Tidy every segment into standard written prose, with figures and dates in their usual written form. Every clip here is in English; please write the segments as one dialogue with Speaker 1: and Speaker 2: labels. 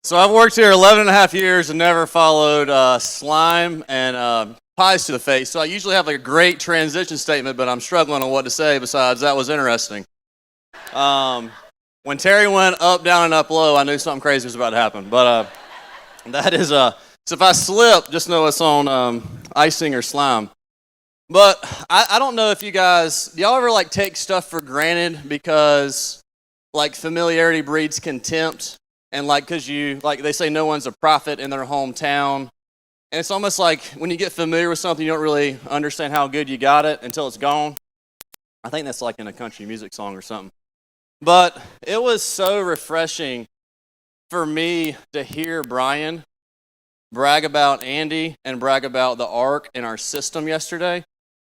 Speaker 1: So I've worked here 11 and a half years and never followed slime and pies to the face. So I usually have like a great transition statement, but I'm struggling on what to say besides that was interesting. When Terry went up, down, and up low, I knew something crazy was about to happen. But that is, so if I slip, just know it's on icing or slime. But I don't know if you guys, do y'all ever like take stuff for granted because like familiarity breeds contempt? And like, cause you, like they say no one's a prophet in their hometown. And it's almost like when you get familiar with something, you don't really understand how good you got it until it's gone. I think that's like in a country music song or something. But it was so refreshing for me to hear Brian brag about Andy and brag about the arc in our system yesterday.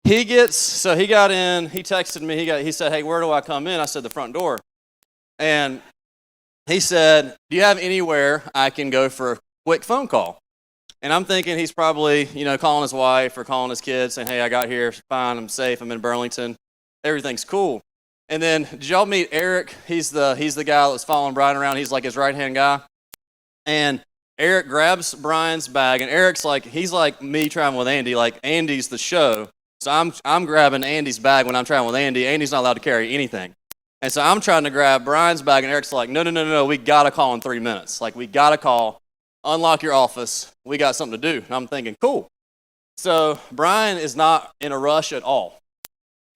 Speaker 1: He got in, he texted me, he said, hey, where do I come in? I said, the front door. And he said, do you have anywhere I can go for a quick phone call? And I'm thinking he's probably, calling his wife or calling his kids saying, hey, I got here, fine, I'm safe, I'm in Burlington, everything's cool. And then, did y'all meet Eric? He's the guy that was following Brian around. He's like his right-hand guy. And Eric grabs Brian's bag, and Eric's like, he's like me traveling with Andy, like Andy's the show. So I'm grabbing Andy's bag when I'm traveling with Andy. Andy's not allowed to carry anything. And so I'm trying to grab Brian's bag, and Eric's like, no, we got to call in 3 minutes. Like, we got to call, unlock your office. We got something to do. And I'm thinking, cool. So Brian is not in a rush at all.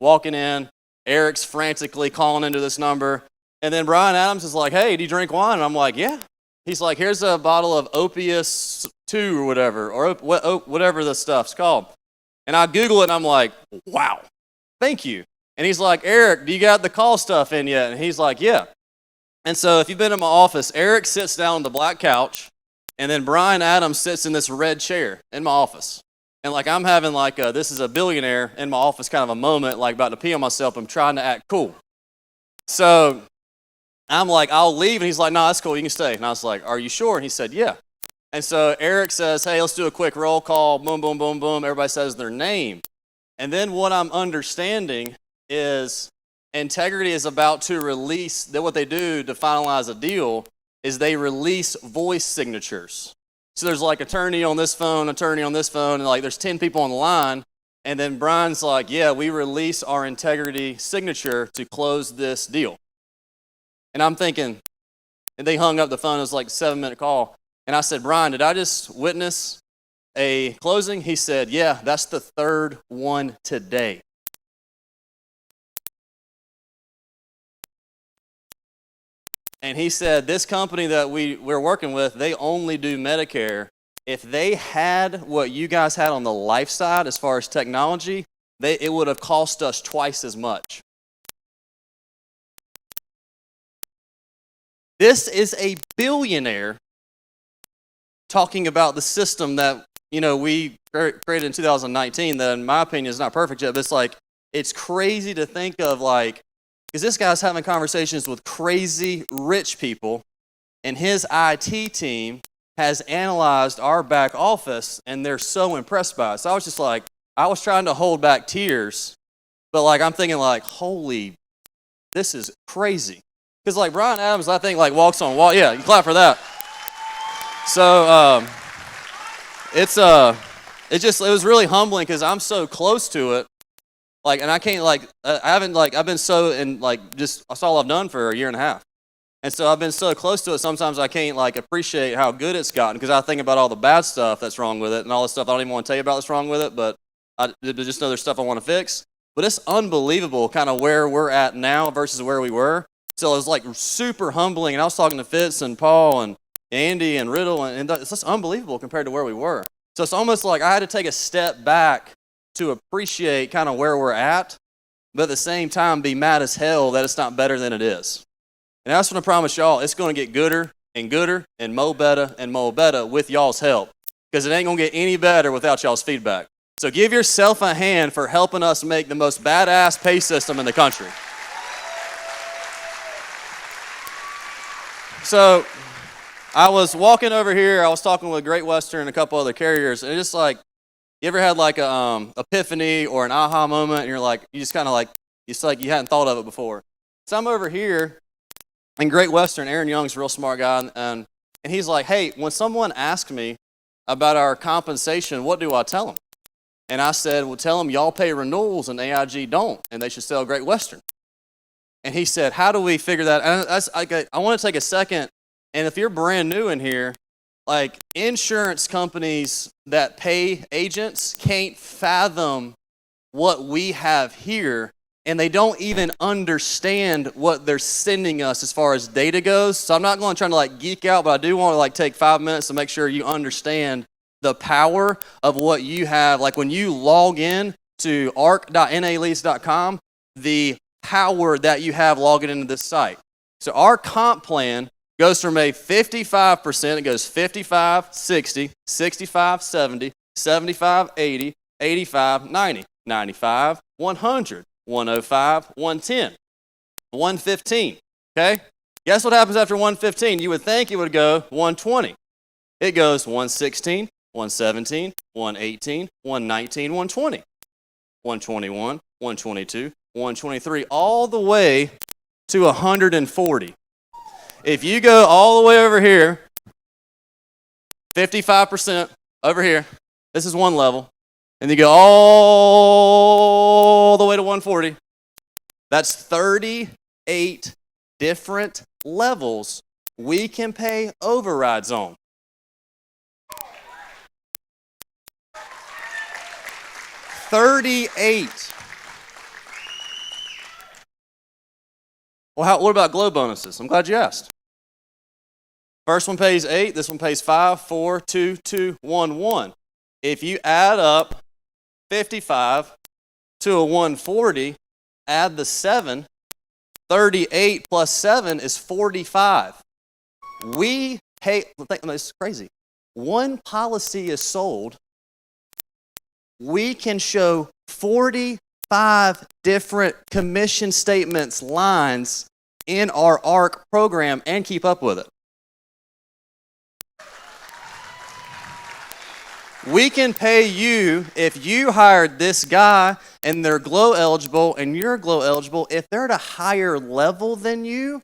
Speaker 1: Walking in, Eric's frantically calling into this number. And then Brian Adams is like, hey, do you drink wine? And I'm like, yeah. He's like, here's a bottle of Opius 2 or whatever, or whatever the stuff's called. And I Google it, and I'm like, wow, thank you. And he's like, Eric, do you got the call stuff in yet? And he's like, yeah. And so if you've been in my office, Eric sits down on the black couch, and then Brian Adams sits in this red chair in my office. And like I'm having like this is a billionaire in my office kind of a moment, like about to pee on myself. I'm trying to act cool. So I'm like, I'll leave. And he's like, no, that's cool. You can stay. And I was like, are you sure? And he said, yeah. And so Eric says, hey, let's do a quick roll call. Boom, boom, boom, boom. Everybody says their name. And then what I'm understanding is integrity is about to release, that what they do to finalize a deal is they release voice signatures. So there's like attorney on this phone, and like there's 10 people on the line. And then Brian's like, yeah, we release our integrity signature to close this deal. And I'm thinking, and they hung up the phone, it was like a 7-minute call. And I said, Brian, did I just witness a closing? He said, yeah, that's the third one today. And he said, this company that we're working with, they only do Medicare. If they had what you guys had on the life side as far as technology, it would have cost us twice as much. This is a billionaire talking about the system that, we created in 2019 that in my opinion is not perfect yet, but it's like, it's crazy to think of like, because this guy's having conversations with crazy rich people, and his IT team has analyzed our back office, and they're so impressed by it. So I was just like, I was trying to hold back tears, but like I'm thinking like, holy, this is crazy. Because like Brian Adams, I think like walks on wall. Yeah, you clap for that. So it was really humbling because I'm so close to it. Like, and I can't like, I've been so in like, just, that's all I've done for a year and a half. And so I've been so close to it, sometimes I can't like appreciate how good it's gotten because I think about all the bad stuff that's wrong with it and all the stuff I don't even want to tell you about that's wrong with it, but there's just other stuff I want to fix. But it's unbelievable kind of where we're at now versus where we were. So it was like super humbling, and I was talking to Fitz and Paul and Andy and Riddle, and it's just unbelievable compared to where we were. So it's almost like I had to take a step back to appreciate kind of where we're at, but at the same time be mad as hell that it's not better than it is. And that's what I promise y'all, it's going to get gooder and mo better with y'all's help, because it ain't going to get any better without y'all's feedback. So give yourself a hand for helping us make the most badass pay system in the country. So I was walking over here, I was talking with Great Western and a couple other carriers, and it's just like, you ever had like a epiphany or an aha moment, and you're like, you just kind of like, it's like you hadn't thought of it before. So I'm over here in Great Western. Aaron Young's a real smart guy, and And he's like, hey, when someone asks me about our compensation, what do I tell them? And I said, well, tell them y'all pay renewals and AIG don't, and they should sell Great Western. And he said, how do we figure that? And I want to take a second, and if you're brand new in here, like insurance companies that pay agents can't fathom what we have here, and they don't even understand what they're sending us as far as data goes. So I'm not going to try to like geek out, but I do want to like take 5 minutes to make sure you understand the power of what you have. Like when you log in to arc.nalease.com, the power that you have logging into this site. So our comp plan goes from a 55%, it goes 55, 60, 65, 70, 75, 80, 85, 90, 95, 100, 105, 110, 115, okay? Guess what happens after 115? You would think it would go 120. It goes 116, 117, 118, 119, 120, 121, 122, 123, all the way to 140. If you go all the way over here, 55% over here, this is one level, and you go all the way to 140, that's 38 different levels we can pay overrides on. 38. Well, what about GLO bonuses? I'm glad you asked. First one pays 8, this one pays 5, 4, 2, 2, 1, 1. If you add up 55 to a 140, add the 7, 38 plus 7 is 45. We pay, it's crazy. One policy is sold, we can show 45 different commission statements lines in our ARC program and keep up with it. We can pay you, if you hired this guy and they're GLO eligible and you're GLO eligible, if they're at a higher level than you,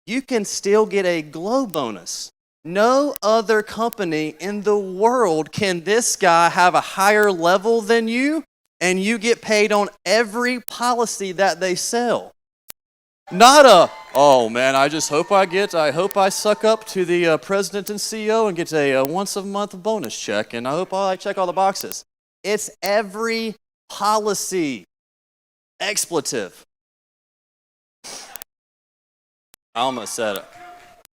Speaker 1: you can still get a GLO bonus. No other company in the world can this guy have a higher level than you and you get paid on every policy that they sell. Not a, oh man, I hope I suck up to the president and CEO and get a once a month bonus check, and I hope I check all the boxes. It's every policy. Expletive. I almost said it.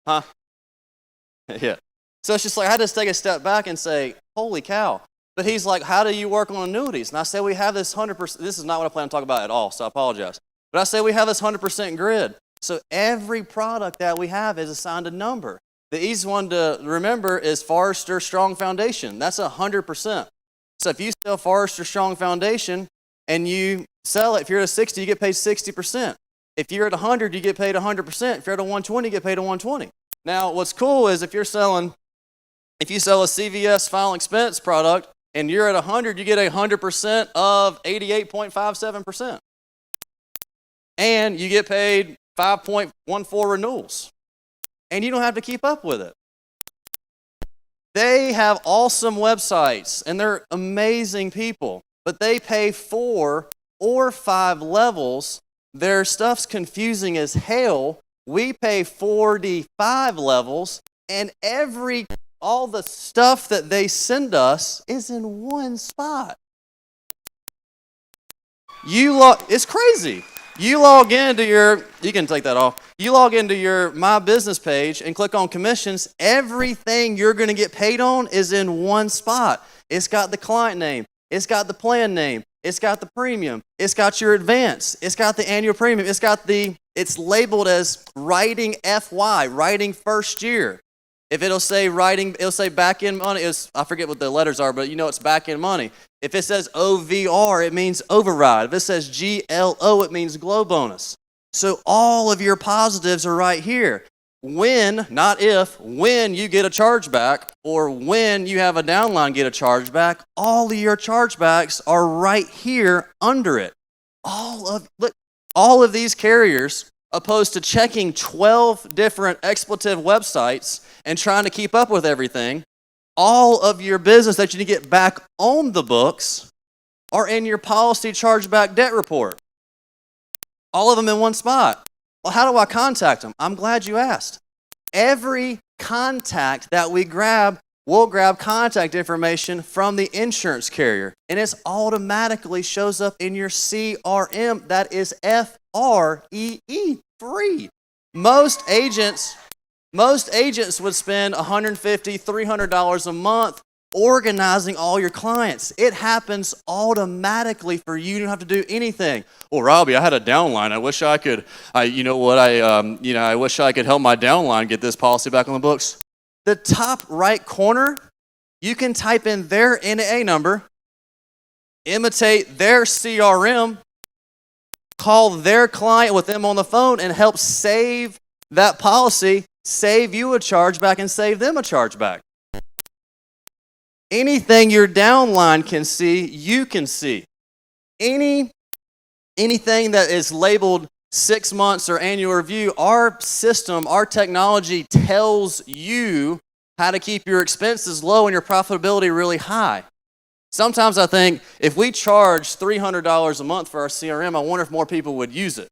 Speaker 1: Huh? Yeah. So it's just like, I had to take a step back and say, holy cow. But he's like, how do you work on annuities? And I said, we have this 100%, this is not what I plan to talk about at all, so I apologize. But I say we have this 100% grid. So every product that we have is assigned a number. The easy one to remember is Forrester Strong Foundation. That's 100%. So if you sell Forrester Strong Foundation and you sell it, if you're at a 60, you get paid 60%. If you're at 100, you get paid 100%. If you're at a 120, you get paid a 120. Now, what's cool is if you sell a CVS final expense product and you're at 100, you get 100% of 88.57%. And you get paid 5.14 renewals. And you don't have to keep up with it. They have awesome websites, and they're amazing people. But they pay 4 or 5 levels. Their stuff's confusing as hell. We pay 45 levels, and all the stuff that they send us is in one spot. It's crazy. You log into you can take that off. You log into your My Business page and click on commissions. Everything you're going to get paid on is in one spot. It's got the client name. It's got the plan name. It's got the premium. It's got your advance. It's got the annual premium. It's labeled as writing FY, writing first year. If it'll say back end money. I forget what the letters are, but it's back end money. If it says OVR, it means override. If it says GLO, it means GLO bonus. So all of your positives are right here. When, not if, when you get a chargeback or when you have a downline get a chargeback, all of your chargebacks are right here under it. All of these carriers opposed to checking 12 different expletive websites and trying to keep up with everything. All of your business that you need to get back on the books are in your policy chargeback debt report. All of them in one spot. Well, how do I contact them? I'm glad you asked. Every contact that we grab, we'll grab contact information from the insurance carrier, and it automatically shows up in your CRM. That is FREE, free. Most agents would spend $150, $300 a month organizing all your clients. It happens automatically for you. You don't have to do anything. Well, Robbie, I had a downline. I wish I could. I wish I could help my downline get this policy back on the books. The top right corner, you can type in their NAA number, imitate their CRM, call their client with them on the phone, and help save that policy, save you a chargeback, and save them a chargeback. Anything your downline can see, you can see. Anything that is labeled 6 months or annual review, our system, our technology tells you how to keep your expenses low and your profitability really high. Sometimes I think if we charge $300 a month for our CRM, I wonder if more people would use it.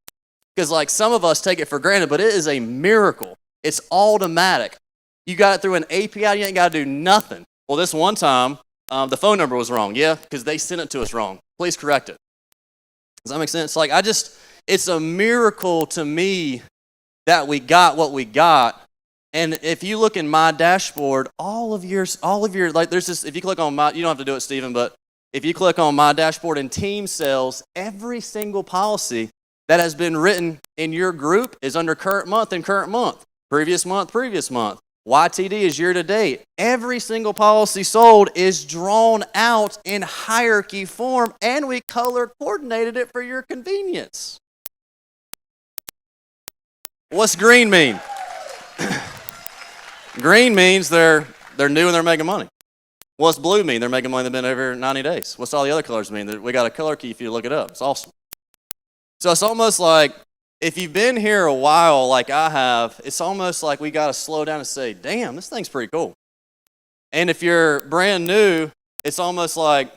Speaker 1: Because like some of us take it for granted, but it is a miracle. It's automatic. You got it through an API, you ain't got to do nothing. Well, this one time, the phone number was wrong. Yeah, because they sent it to us wrong. Please correct it. Does that make sense? Like it's a miracle to me that we got what we got. And if you look in my dashboard, all of your, like there's this, if you click on my, you don't have to do it, Stephen, but if you click on my dashboard in team sales, every single policy that has been written in your group is under current month and current month, previous month, previous month. YTD is year to date. Every single policy sold is drawn out in hierarchy form, and we color coordinated it for your convenience. What's green mean? Green means they're new and they're making money. What's blue mean? They're making money. They've been over 90 days. What's all the other colors mean? We got a color key if you look it up. It's awesome. So it's almost like if you've been here a while like I have, it's almost like we got to slow down and say, damn, this thing's pretty cool. And if you're brand new, it's almost like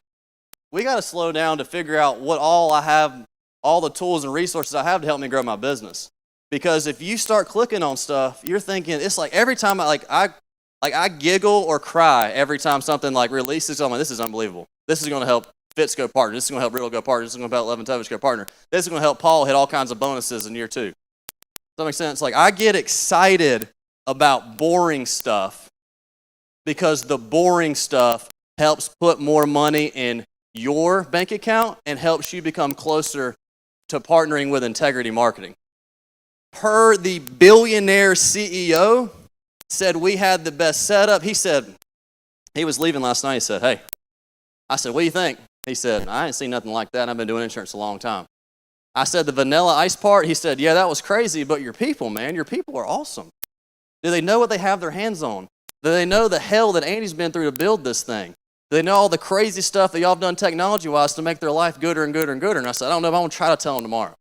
Speaker 1: we got to slow down to figure out what all I have, all the tools and resources I have to help me grow my business. Because if you start clicking on stuff, you're thinking, it's like every time I giggle or cry every time something like releases, I'm like, this is unbelievable. This is going to help Fitz go partner. This is going to help Riddle go partner. This is going to help Levin Tovich go partner. This is going to help Paul hit all kinds of bonuses in year 2. Does that make sense? Like I get excited about boring stuff because the boring stuff helps put more money in your bank account and helps you become closer to partnering with integrity marketing. Per the billionaire CEO said we had the best setup. He said, he was leaving last night. He said, hey, I said, what do you think? He said, I ain't seen nothing like that. I've been doing insurance a long time. I said, the vanilla ice part? He said, yeah, that was crazy, but your people, man, your people are awesome. Do they know what they have their hands on? Do they know the hell that Andy's been through to build this thing? Do they know all the crazy stuff that y'all have done technology-wise to make their life gooder and gooder and gooder? And I said, I don't know if I'm going to try to tell them tomorrow.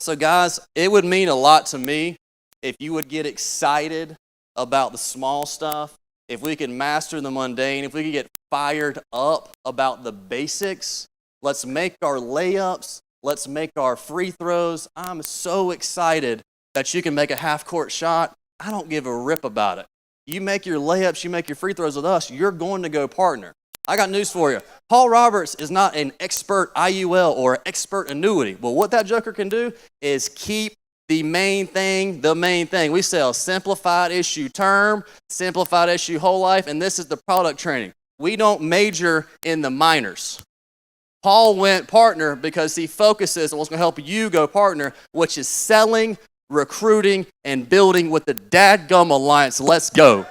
Speaker 1: So guys, it would mean a lot to me if you would get excited about the small stuff, if we could master the mundane, if we could get fired up about the basics. Let's make our layups. Let's make our free throws. I'm so excited that you can make a half-court shot. I don't give a rip about it. You make your layups, you make your free throws with us, you're going to go partner. I got news for you. Paul Roberts is not an expert IUL or expert annuity. Well, what that joker can do is keep the main thing the main thing. We sell simplified issue term, simplified issue whole life, and this is the product training. We don't major in the minors. Paul went partner because he focuses on what's going to help you go partner, which is selling, recruiting, and building with the Dadgum Alliance. Let's go.